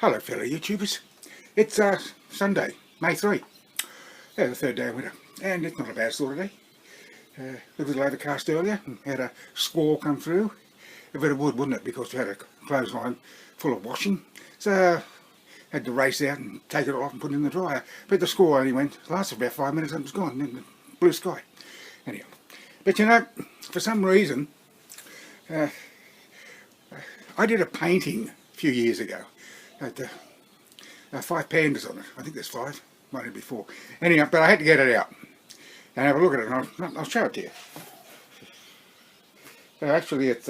Hello fellow YouTubers, it's Sunday, May 3, the third day of winter, and it's not a bad sort of day. It was a little overcast earlier, and had a squall come through. A bit of wood, wouldn't it, because we had a clothesline full of washing, so had to race out and take it off and put it in the dryer. But the squall only lasted about 5 minutes and it was gone, in the blue sky. Anyhow, but you know, for some reason, I did a painting a few years ago. Had 5 pandas on it. I think there's 5. Might have been 4. Anyhow, but I had to get it out and have a look at it. And I'll show it to you. So actually, it's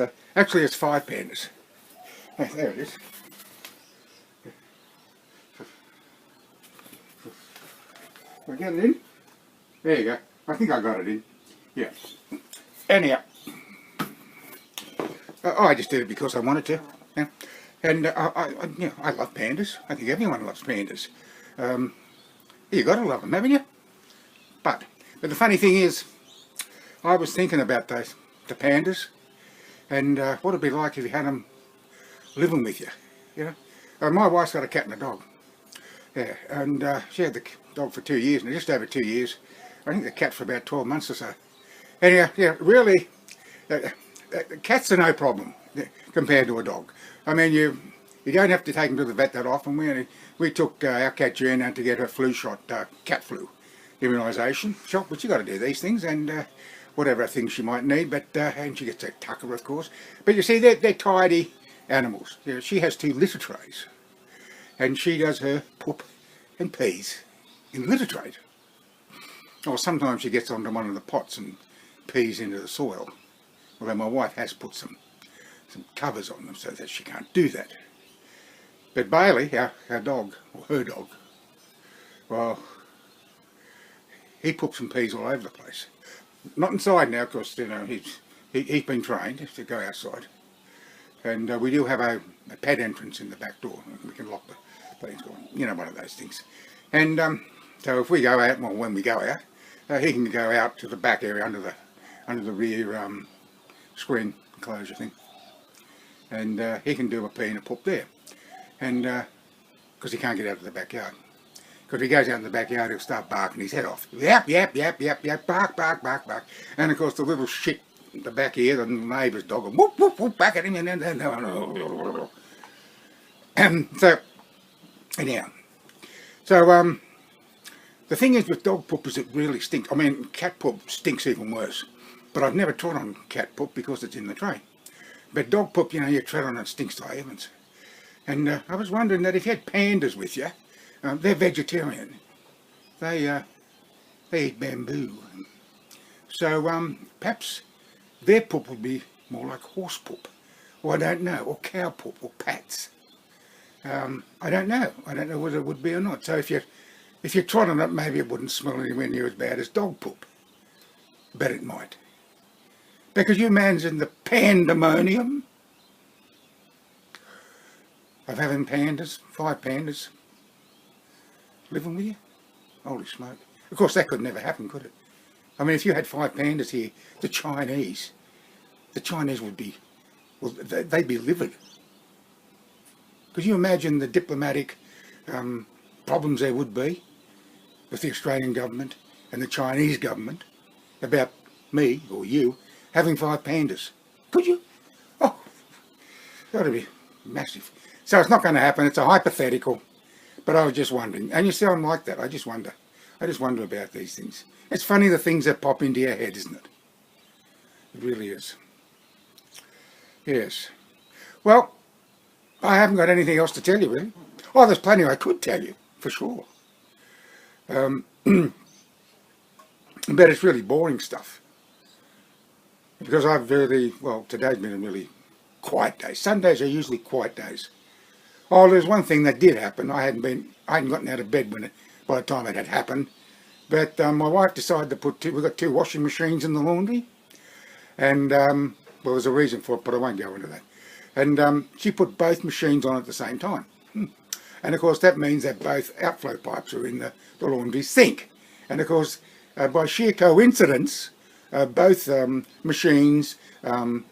5 pandas. There it is. Can I get it in? There you go. I think I got it in. Yeah. Anyhow, I just did it because I wanted to. Yeah. And I love pandas. I think everyone loves pandas. You got to love them, haven't you? But the funny thing is, I was thinking about the pandas, and what it'd be like if you had them living with you. You know, my wife's got a cat and a dog. Yeah, and she had the dog for 2 years, and just over 2 years. I think the cat for about 12 months or so. Anyhow, yeah, really, cats are no problem compared to a dog. I mean, you don't have to take them to the vet that often. We took our cat Joanna to get her flu shot, cat flu immunisation shot, but you got to do these things and whatever things she might need. But and she gets a tucker, of course. But you see, they're tidy animals. You know, she has 2 litter trays, and she does her poop and pees in the litter trays. Or sometimes she gets onto one of the pots and pees into the soil. Although my wife has put some covers on them so that she can't do that. But Bailey, our dog, or her dog, well, he poops and pees all over the place. Not inside now, because you know he's been trained to go outside, and we do have a pad entrance in the back door. We can lock the things on, you know, one of those things. And so if we go out, well, when we go out, he can go out to the back area under the rear screen enclosure thing, and he can do a pee and a poop there, and because he can't get out of the backyard. Because he goes out in the backyard, he'll start barking his head off. Yap, yap, yap, yap, yap, bark, bark, bark, bark. And of course the little shit at the back here, the neighbour's dog will whoop, whoop, whoop back at him, and so anyhow, so the thing is with dog poop is it really stinks. I mean, cat poop stinks even worse. But I've never trod on cat poop because it's in the tray. But dog poop, you know, you tread on it, stinks to heavens. And I was wondering that if you had pandas with you, they're vegetarian. They eat bamboo. So perhaps their poop would be more like horse poop. Or I don't know, or cow poop, or pats. I don't know. I don't know whether it would be or not. So if you trod on it, maybe it wouldn't smell anywhere near as bad as dog poop. But it might. Because you imagine the pandemonium of having pandas, 5 pandas, living with you. Holy smoke. Of course, that could never happen, could it? I mean, if you had 5 pandas here, the Chinese would be, well, they'd be livid. Could you imagine the diplomatic problems there would be with the Australian government and the Chinese government about me, or you, having 5 pandas? Could you? Oh, that would be massive. So it's not going to happen. It's a hypothetical. But I was just wondering. And you see, I'm like that. I just wonder. I just wonder about these things. It's funny the things that pop into your head, isn't it? It really is. Yes. Well, I haven't got anything else to tell you, really. Oh, there's plenty I could tell you, for sure. But it's really boring stuff. Because today's been a really quiet day. Sundays are usually quiet days. Oh, there's one thing that did happen. I hadn't gotten out of bed by the time it had happened. But my wife decided to we've got 2 washing machines in the laundry. And, well, there's a reason for it, but I won't go into that. And she put both machines on at the same time. And of course that means that both outflow pipes are in the laundry sink. And of course, by sheer coincidence, both machines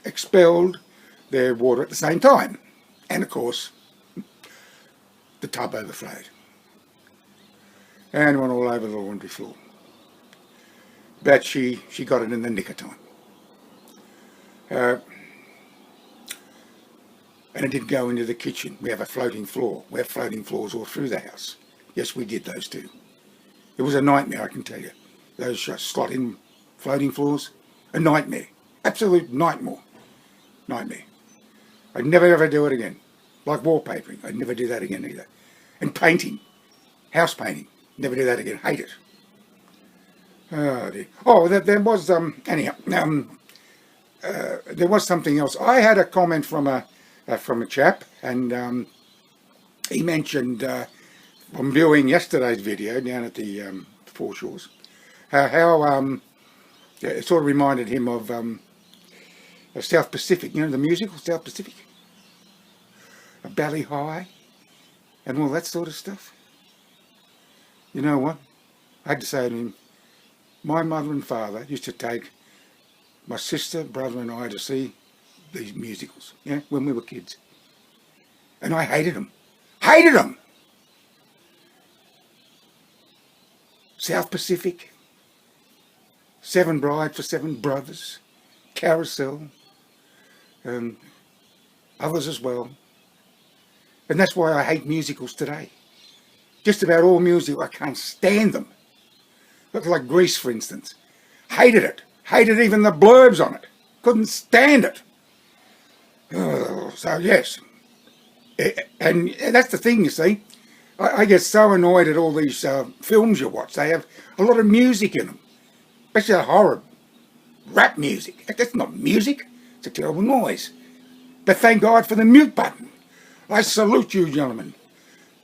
expelled their water at the same time. And of course, the tub overflowed and went all over the laundry floor. But she got it in the nick of time. And it did go into the kitchen. We have a floating floor. We have floating floors all through the house. Yes, we did those too. It was a nightmare, I can tell you. Those slot-in floating floors, a nightmare. Absolute nightmare. Nightmare. I'd never ever do it again. Like wallpapering, I'd never do that again either. And painting, house painting, never do that again. Hate it. Oh dear. Oh, there was anyhow. There was something else. I had a comment from a chap, and he mentioned from viewing yesterday's video down at the foreshores, how it sort of reminded him of South Pacific. You know, the musical South Pacific, Bally High, and all that sort of stuff. You know what? I had to say to him, my mother and father used to take my sister, brother and I to see these musicals, yeah, when we were kids. And I hated them. Hated them! South Pacific, Seven Brides for Seven Brothers, Carousel, and others as well. And that's why I hate musicals today. Just about all music, I can't stand them. Look, like Grease, for instance. Hated it. Hated even the blurbs on it. Couldn't stand it. Oh, so yes. And that's the thing, you see. I get so annoyed at all these films you watch. They have a lot of music in them. Especially that horror rap music. That's not music. It's a terrible noise. But thank God for the mute button. I salute you, gentlemen,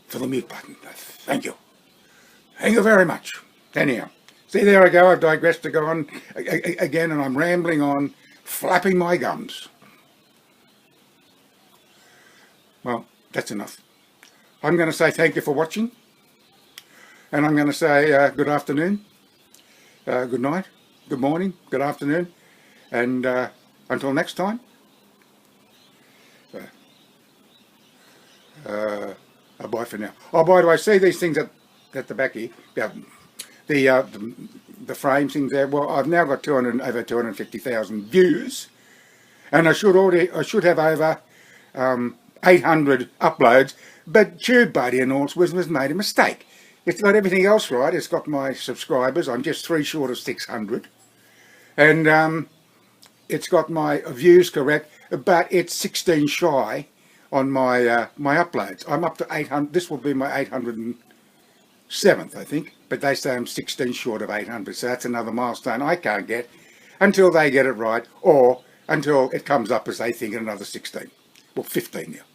for the mute button. Thank you. Thank you very much. Anyhow, see, there I go. I've digressed to go on again, and I'm rambling on, flapping my gums. Well, that's enough. I'm going to say thank you for watching, and I'm going to say good afternoon, good night, good morning, good afternoon, and until next time, bye for now. Oh, by the way, see these things at the back here, the frame things there. Well, I've now got over 250,000 views, and I should have over 800 uploads. But TubeBuddy and all has made a mistake. It's got everything else right. It's got my subscribers. I'm just 3 short of 600, and it's got my views correct, but it's 16 shy on my my uploads. I'm up to 800. This will be my 807th, I think. But they say I'm 16 short of 800, so that's another milestone I can't get until they get it right, or until it comes up as they think at another 16. Well, 15 now.